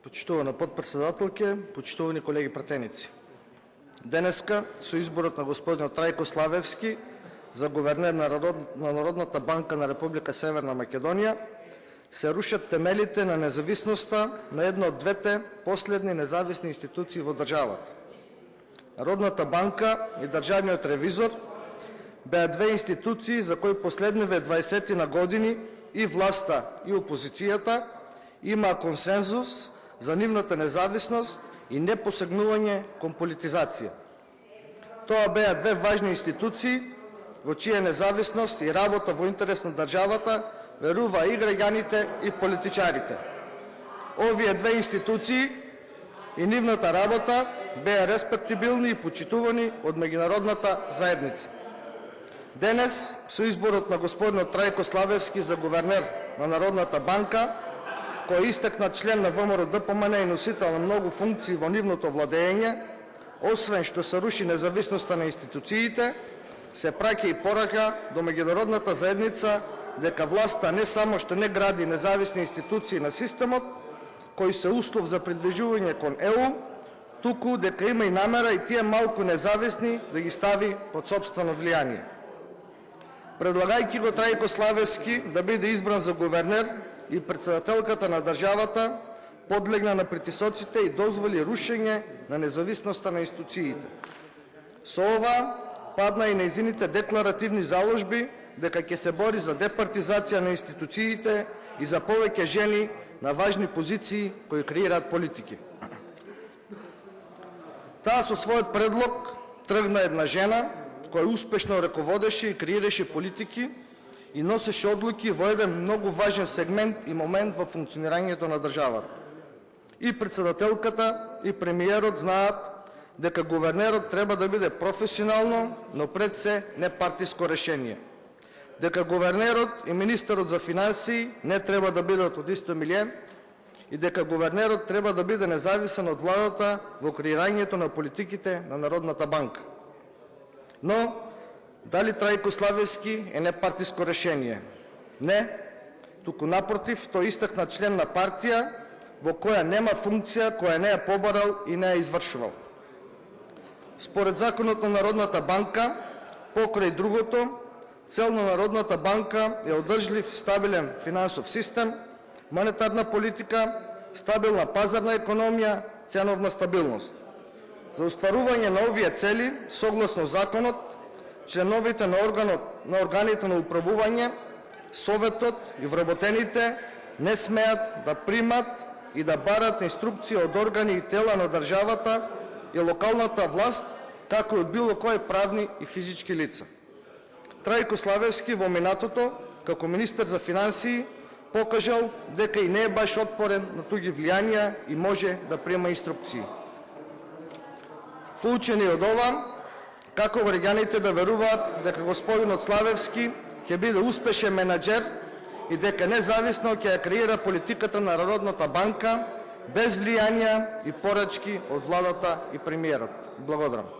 Почитувана подпредседателке, почитувани колеги пратеници. Денеска, со изборот на господинот Трајко Славевски за гувернер на Народната банка на Република Северна Македонија, се рушат темелите на независноста на една од двете последни независни институции во државата. Народната банка и државниот ревизор беа две институции за кои последниве 20 на години и власта и опозицијата имаа консензус за нивната независност и непосегнување кон политизација. Тоа беа две важни институции во чија независност и работа во интерес на државата верува и граѓаните и политичарите. Овие две институции и нивната работа беа респектибилни и почитувани од меѓународната заедница. Денес, со изборот на господинот Трајко Славевски за гувернер на Народната банка, кој истакнат член на ВМРО ДПМН и носител на многу функции во нивното владење, освен што се руши независноста на институциите, се праќа и порака до меѓународната заедница дека власта не само што не гради независни институции на системот, кои се услов за придвижување кон ЕУ, туку дека има и намера и тие малку независни да ги стави под сопствено влијание. Предлагајќи го Трајко Славевски да биде избран за гувернер, и председателката на државата подлегна на притисоците и дозволи рушење на независноста на институциите. Со ова падна и нејзините декларативни заложби дека ќе се бори за департизација на институциите и за повеќе жени на важни позиции кои креираат политики. Таа со својот предлог тргна една жена која успешно раководеше и креираше политики и носеше одлуки во еден многу важен сегмент и момент во функционирањето на државата. И председателката, и премиерот знаат дека гувернерот треба да биде професионално, но пред се непартиско решение. Дека гувернерот и министерот за финансии не треба да бидат од исто милје и дека гувернерот треба да биде независен од владата во креирањето на политиките на Народната банка. Но дали Трајко Славевски е непартиско решение? Не, туку напротив, тој истакна член на партија во која нема функција која не е побарал и не е извршувал. Според законот на Народната банка, покрај другото, цел на Народната банка е одржлив, стабилен финансов систем, монетарна политика, стабилна пазарна економија, ценовна стабилност. За остварување на овие цели, согласно законот, членовите на органите на управување, советот и вработените не смеат да примат и да барат инструкции од органи и тела на државата и локалната власт, како и од било кои правни и физички лица. Трајко Славевски во минатото, како министер за финансии, покажал дека и не е баш отпорен на туги влијанија и може да приема инструкции. Поучени од ова, како граѓаните да веруваат дека господинот Славевски ќе биде успешен менаџер и дека независно ќе ја креира политиката на Народната банка без влијанија и порачки од владата и премиерот. Благодарам.